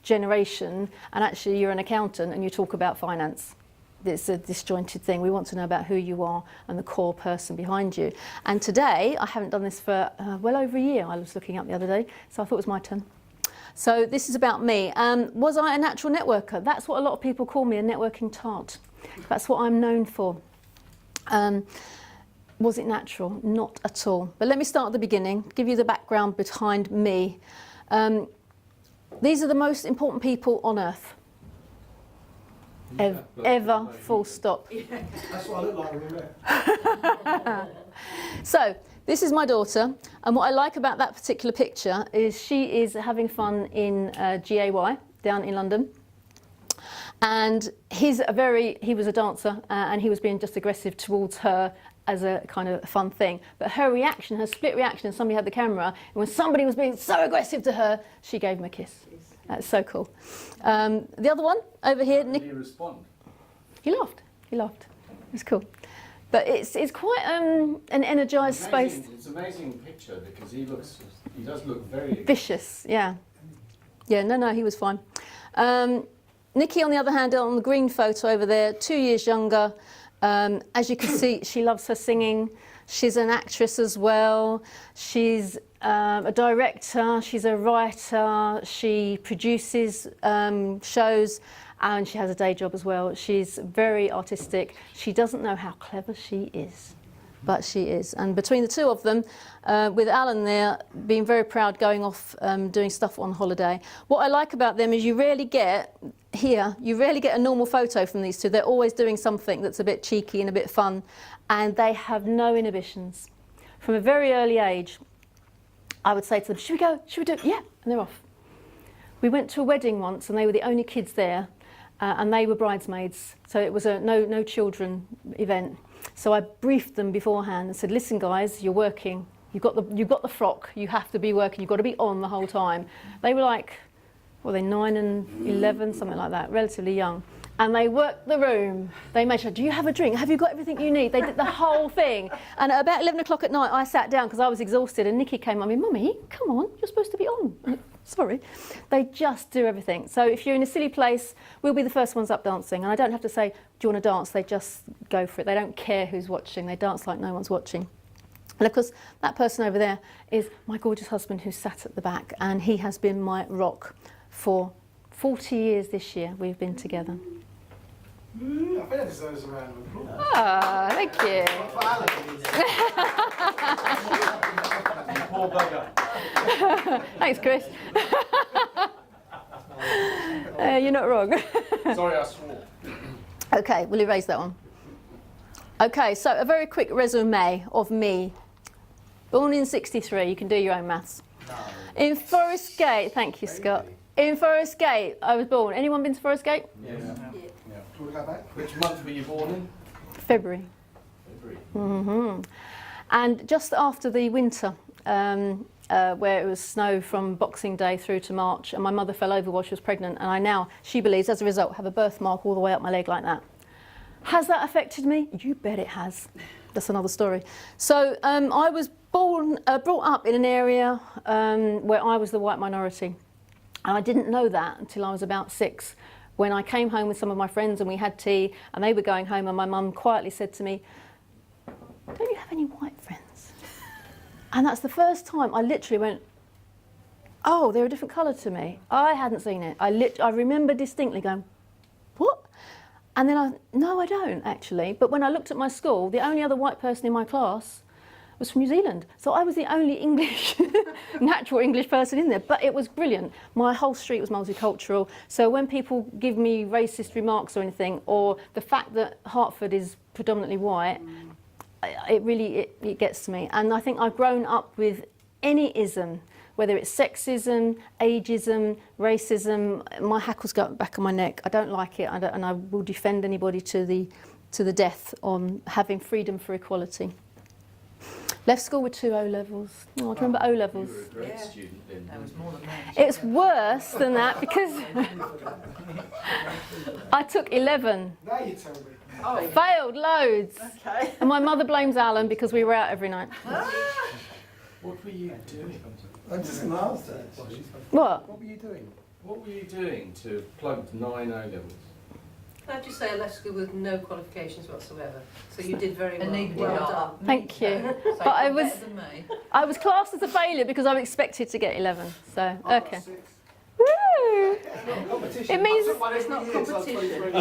generation, and actually you're an accountant and you talk about finance. It's a disjointed thing. We want to know about who you are and the core person behind you. And today, I haven't done this for well over a year. I was looking up the other day, so I thought it was my turn. So this is about me. Was I a natural networker? That's what a lot of people call me, a networking tart. That's what I'm known for. Was it natural? Not at all. But let me start at the beginning, give you the background behind me. These are the most important people on earth. Ever, full stop. That's what I look like when we met. So, this is my daughter, and what I like about that particular picture is she is having fun in GAY down in London. And he was a dancer, and he was being just aggressive towards her as a kind of fun thing. But her reaction, her split reaction, somebody had the camera, and when somebody was being so aggressive to her, she gave him a kiss. That's so cool. The other one over here, Nick. Did he respond? He laughed. He laughed. It was cool. But it's quite an energised space. It's an amazing picture because he does look very vicious. Yeah. Yeah. No, he was fine. Nikki, on the other hand, on the green photo over there, 2 years younger. As you can see, she loves her singing. She's an actress as well. She's a director, she's a writer, she produces shows, and she has a day job as well. She's very artistic. She doesn't know how clever she is, but she is. And between the two of them, with Alan there, being very proud, going off doing stuff on holiday. What I like about them is you rarely get a normal photo from these two. They're always doing something that's a bit cheeky and a bit fun, and they have no inhibitions. From a very early age, I would say to them, should we go? Should we do it? Yeah, and they're off. We went to a wedding once, and they were the only kids there, and they were bridesmaids, so it was a no children event. So I briefed them beforehand and said, listen guys, you're working, you've got the frock, you have to be working, you've got to be on the whole time. They were like, what were they, 9 and 11, something like that, relatively young. And they worked the room. They made sure, do you have a drink? Have you got everything you need? They did the whole thing. And at about 11 o'clock at night, I sat down because I was exhausted, and Nikki came on me, Mummy, come on, you're supposed to be on. Sorry. They just do everything. So if you're in a silly place, we'll be the first ones up dancing. And I don't have to say, do you want to dance? They just go for it. They don't care who's watching. They dance like no one's watching. And of course, that person over there is my gorgeous husband who's sat at the back, and he has been my rock for 40 years this year. We've been together. I think that deserves a round of applause. Ah, thank you. poor bugger. Thanks, Chris. You're not wrong. Sorry, I swore. Okay, we'll erase that one. Okay, so a very quick resume of me. Born in '63, you can do your own maths. No. In Forest Gate, thank you, Scott. In Forest Gate, I was born. Anyone been to Forest Gate? Yes. Yeah. Do we go back? Which month were you born in? February. February. Mm-hmm. And just after the winter, where it was snow from Boxing Day through to March, and my mother fell over while she was pregnant, and I now, she believes, as a result, have a birthmark all the way up my leg like that. Has that affected me? You bet it has. That's another story. So I was brought up in an area where I was the white minority. And I didn't know that until I was about 6, when I came home with some of my friends and we had tea, and they were going home, and my mum quietly said to me, "Don't you have any white friends?" And that's the first time I literally went, oh, they're a different colour to me. I hadn't seen it. I remember distinctly going, what? And then no, I don't actually. But when I looked at my school, the only other white person in my class was from New Zealand. So I was the only English, natural English person in there, but it was brilliant. My whole street was multicultural. So when people give me racist remarks or anything, or the fact that Hertford is predominantly white, it really gets to me. And I think I've grown up with any ism, whether it's sexism, ageism, racism. My hackles go up the back of my neck. I don't like it, and I will defend anybody to the death on having freedom for equality. Left school with 2 O-levels. Oh, I remember O-levels. You were a great student then. That was more than that. It's worse than that because I took 11. Now you tell me. Oh, Failed loads. okay. And my mother blames Alan because we were out every night. What were you doing? I just asked her. What? What were you doing? What were you doing to plug 9 O-levels? I'd just say I left school with no qualifications whatsoever. So you did very well. And neither did Well I. done. Thank you. So But I you're was- better than me. I was classed as a failure because I was expected to get 11. So, I got okay. 6. Woo! It's not competition. It means- I took one It's every not year, so I was competition. 23.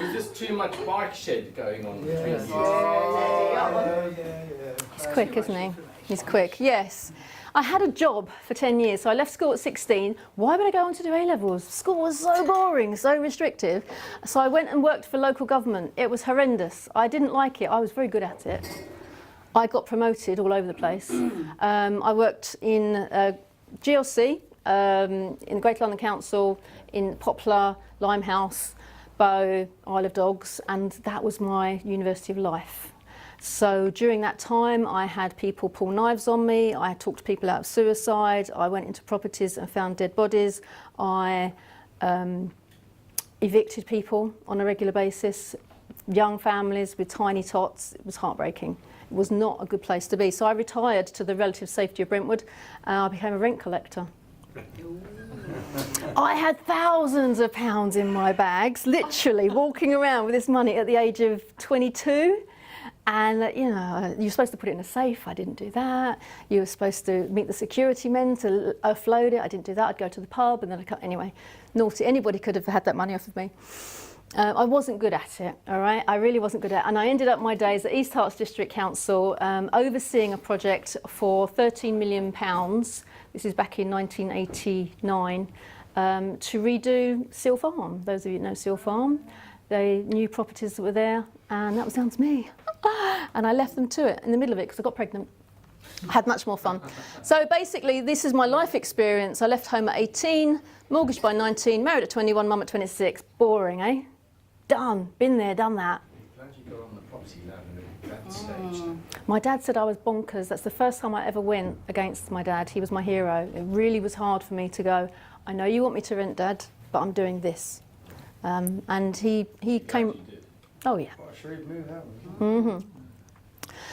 Was this too much bike shed going on Yeah. between Yeah, you? yeah. He's quick, isn't he? He's quick, yes. I had a job for 10 years, so I left school at 16. Why would I go on to do A-levels? School was so boring, so restrictive. So I went and worked for local government. It was horrendous. I didn't like it. I was very good at it. I got promoted all over the place. I worked in GLC, in the Greater London Council, in Poplar, Limehouse, Bow, Isle of Dogs, and that was my university of life. So during that time, I had people pull knives on me. I talked to people out of suicide. I went into properties and found dead bodies. I evicted people on a regular basis, young families with tiny tots. It was heartbreaking. It was not a good place to be. So I retired to the relative safety of Brentwood. I became a rent collector. I had thousands of pounds in my bags, literally walking around with this money at the age of 22. And you know, you're supposed to put it in a safe. I didn't do that. You were supposed to meet the security men to offload it. I didn't do that. I'd go to the pub and then anyway, naughty. Anybody could have had that money off of me. I wasn't good at it, all right? I really wasn't good at it. And I ended up my days at East Herts District Council overseeing a project for £13 million. This is back in 1989, to redo Seal Farm. Those of you who know Seal Farm, the new properties that were there, and that was down to me. And I left them to it in the middle of it because I got pregnant. I had much more fun. So basically, this is my life experience. I left home at 18, mortgaged by 19, married at 21, mum at 26. Boring, eh? Done. Been there, done that. Glad you got on the property ladder at that stage. My dad said I was bonkers. That's the first time I ever went against my dad. He was my hero. It really was hard for me to go, I know you want me to rent, Dad, but I'm doing this. And he came... You did. Oh, yeah. What a shrewd move that was.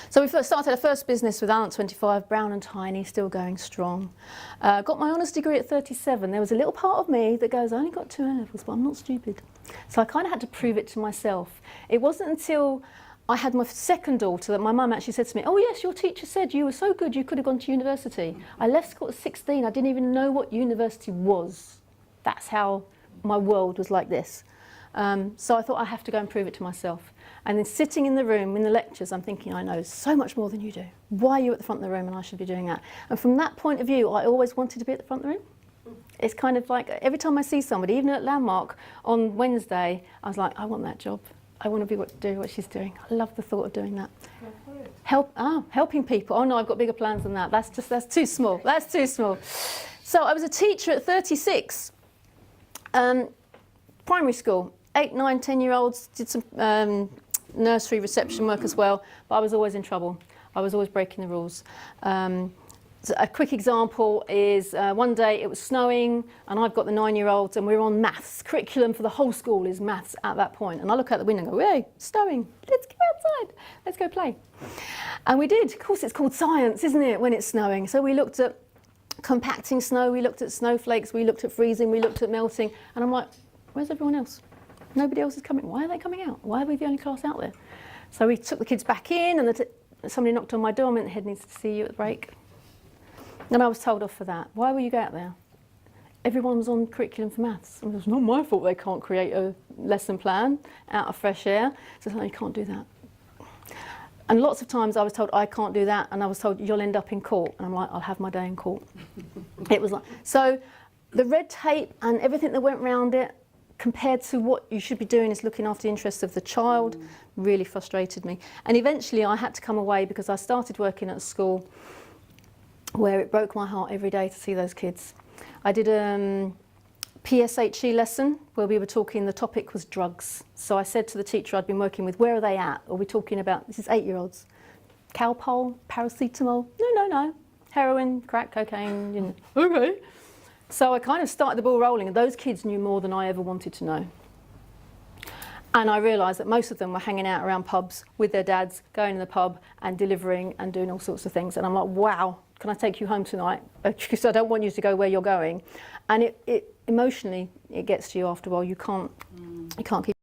So we first started our first business with Alan 25, brown and tiny, still going strong. Got my honours degree at 37. There was a little part of me that goes, I only got 2 A-levels, but I'm not stupid. So I kind of had to prove it to myself. It wasn't until I had my second daughter that my mum actually said to me, oh yes, your teacher said you were so good you could have gone to university. I left school at 16. I didn't even know what university was. That's how my world was like this. So I thought I have to go and prove it to myself. And then sitting in the room in the lectures, I'm thinking, I know so much more than you do. Why are you at the front of the room and I should be doing that? And from that point of view, I always wanted to be at the front of the room. It's kind of like every time I see somebody, even at Landmark on Wednesday, I was like, I want that job. I want to do what she's doing. I love the thought of doing that. Helping people. Oh no, I've got bigger plans than that. That's too small. That's too small. So I was a teacher at 36. Primary school, 8, 9, 10-year-olds, did some nursery reception work as well, but I was always in trouble. I was always breaking the rules. So a quick example is one day it was snowing and I've got the 9-year-olds and we're on maths. Curriculum for the whole school is maths at that point. And I look out the window and go, hey, it's snowing, let's go outside, let's go play. And we did. Of course, it's called science, isn't it, when it's snowing? So we looked at compacting snow, we looked at snowflakes, we looked at freezing, we looked at melting. And I'm like, where's everyone else? Nobody else is coming. Why are they coming out? Why are we the only class out there? So we took the kids back in and somebody knocked on my door and went, the head needs to see you at the break. And I was told off for that. Why will you go out there? Everyone was on curriculum for maths. And it was not my fault they can't create a lesson plan out of fresh air. So no, you can't do that. And lots of times I was told I can't do that, and I was told you'll end up in court. And I'm like, I'll have my day in court. It was like, so the red tape and everything that went around it, compared to what you should be doing is looking after the interests of the child, really frustrated me. And eventually I had to come away because I started working at a school where it broke my heart every day to see those kids. I did a PSHE lesson where we were talking, the topic was drugs. So I said to the teacher I'd been working with, where are they at? Are we talking about, this is 8-year-olds, Calpol, paracetamol? No. Heroin, crack, cocaine, you know. Okay. So I kind of started the ball rolling, and those kids knew more than I ever wanted to know. And I realised that most of them were hanging out around pubs with their dads, going to the pub and delivering and doing all sorts of things. And I'm like, wow, can I take you home tonight? Because I don't want you to go where you're going. And it emotionally, it gets to you after a while. You can't keep